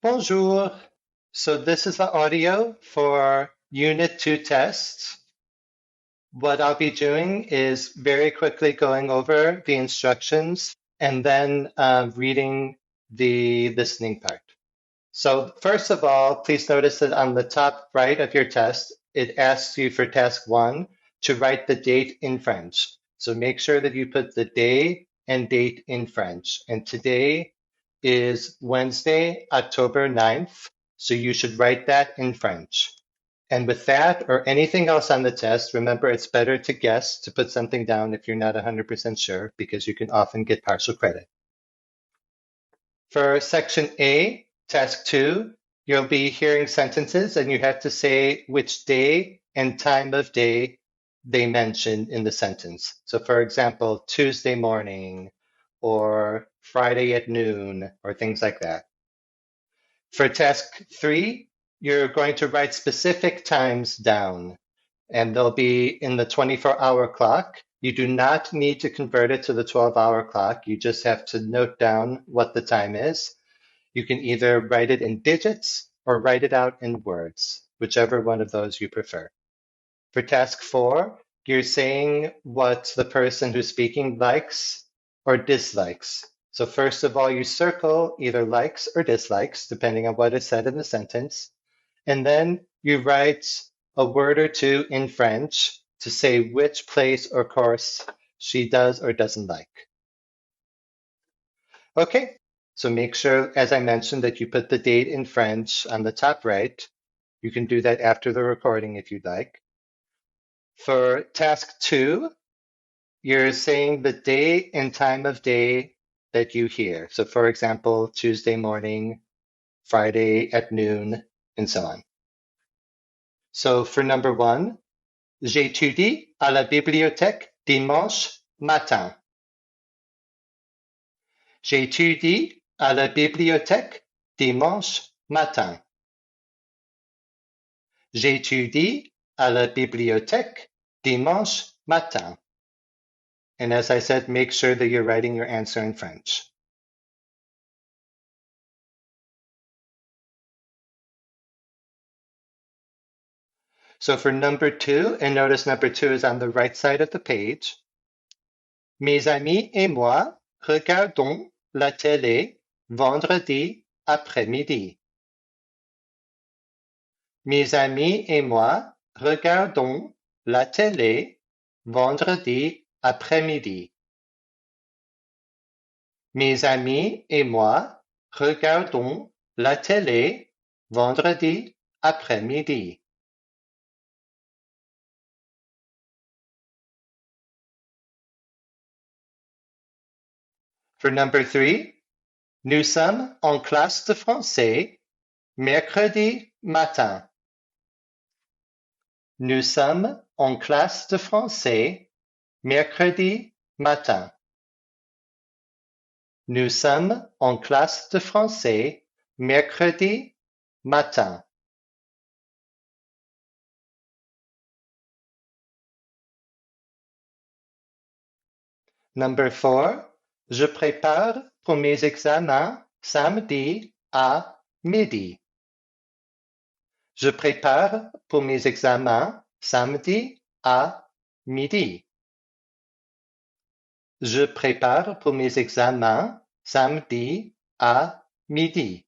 Bonjour. So this is the audio for Unit 2 tests. What I'll be doing is very quickly going over the instructions and then reading the listening part. So first of all, please notice that on the top right of your test, it asks you for task 1 to write the date in French. So make sure that you put the day and date in French. And today is Wednesday, October 9th. So you should write that in French. And with that or anything else on the test, remember it's better to guess, to put something down if you're not 100% sure, because you can often get partial credit. For section A, task 2, you'll be hearing sentences and you have to say which day and time of day they mention in the sentence. So for example, Tuesday morning or Friday at noon or things like that. For task 3, you're going to write specific times down and they'll be in the 24-hour clock. You do not need to convert it to the 12-hour clock. You just have to note down what the time is. You can either write it in digits or write it out in words, whichever one of those you prefer. For task 4, you're saying what the person who's speaking likes or dislikes. So first of all, you circle either likes or dislikes, depending on what is said in the sentence. And then you write a word or two in French to say which place or course she does or doesn't like. Okay, so make sure, as I mentioned, that you put the date in French on the top right. You can do that after the recording if you'd like. For task 2, you're saying the day and time of day that you hear. So for example, Tuesday morning, Friday at noon, and so on. So for number 1, j'étudie à la bibliothèque dimanche matin. J'étudie à la bibliothèque dimanche matin. J'étudie à la bibliothèque dimanche matin. And as I said, make sure that you're writing your answer in French. So for number 2, and notice number 2 is on the right side of the page. Mes amis et moi regardons la télé vendredi après-midi. Mes amis et moi regardons la télé vendredi après-midi. Mes amis et moi regardons la télé vendredi après-midi. For number 3, nous sommes en classe de français mercredi matin. Nous sommes en classe de français mercredi matin. Nous sommes en classe de français mercredi matin. Number 4, je prépare pour mes examens samedi à midi. Je prépare pour mes examens samedi à midi. Je prépare pour mes examens samedi à midi.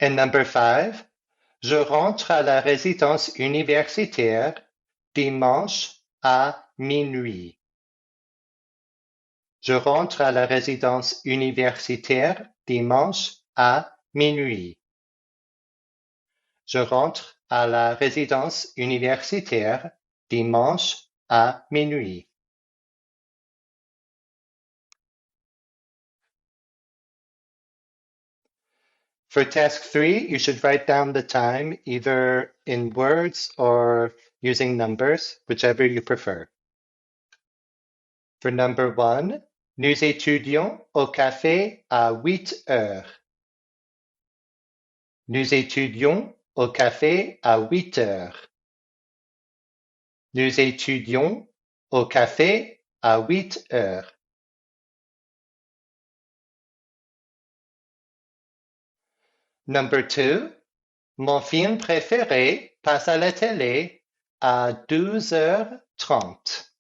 And number 5, je rentre à la résidence universitaire dimanche à minuit. Je rentre à la résidence universitaire dimanche à minuit. Je rentre à la résidence universitaire dimanche à minuit. For task 3, you should write down the time either in words or using numbers, whichever you prefer. For number 1, nous étudions au café à 8 heures. Nous étudions au café à 8 heures. Nous étudions au café à 8 heures. Number 2, mon film préféré passe à la télé à 12h30.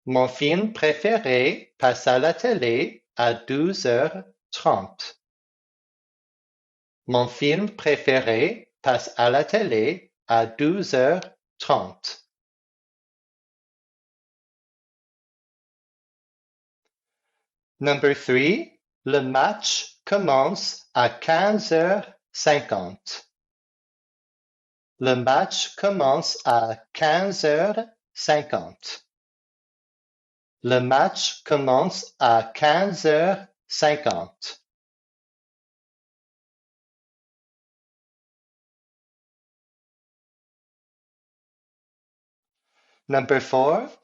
Mon film préféré passe à la télé à 12h30. Mon film préféré passe à la télé à 12h30. Number 3, le match commence à 15h50. Le match commence à 15h50. Le match commence à 15h50. Number 4,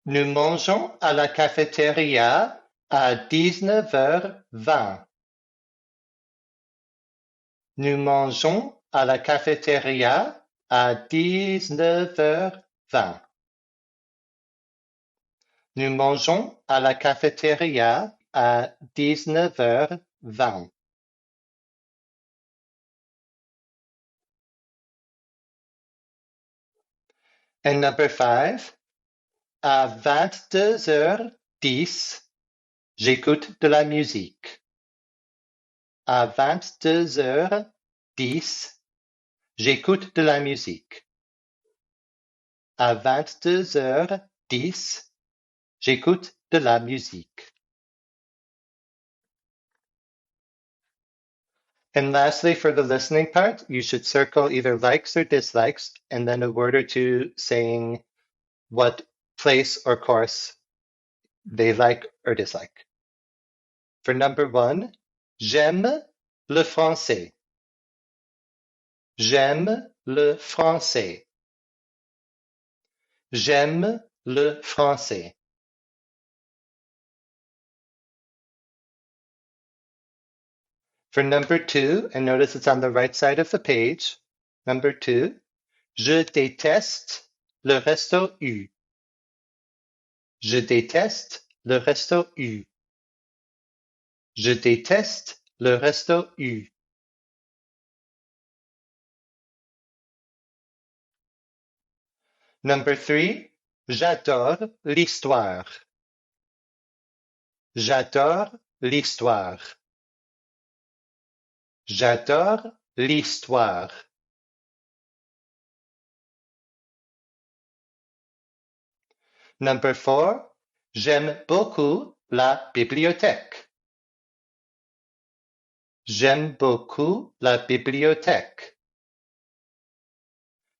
nous mangeons à la cafétéria à 19h20. Nous mangeons à la cafétéria à 19h20. Nous mangeons à la cafétéria à 19h20. And number 5, à 22h10, j'écoute de la musique. À 22h10, j'écoute de la musique. À 22h10, j'écoute de la musique. And lastly, for the listening part, you should circle either likes or dislikes, and then a word or two saying what place or course they like or dislike. For number 1, j'aime le français. J'aime le français. J'aime le français. For number 2, and notice it's on the right side of the page. Number 2, je déteste le resto U. Je déteste le resto U. Je déteste le resto U. Number 3, j'adore l'histoire. J'adore l'histoire. J'adore l'histoire. Number 4, j'aime beaucoup la bibliothèque. J'aime beaucoup la bibliothèque.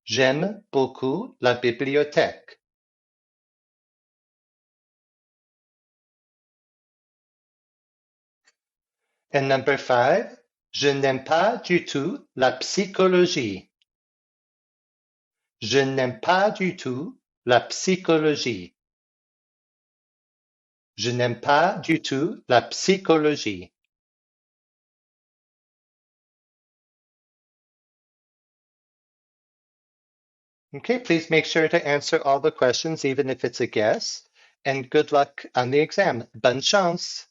J'aime beaucoup la bibliothèque. And number 5, je n'aime pas du tout la psychologie. Je n'aime pas du tout la psychologie. Je n'aime pas du tout la psychologie. Okay, please make sure to answer all the questions, even if it's a guess, and good luck on the exam. Bonne chance.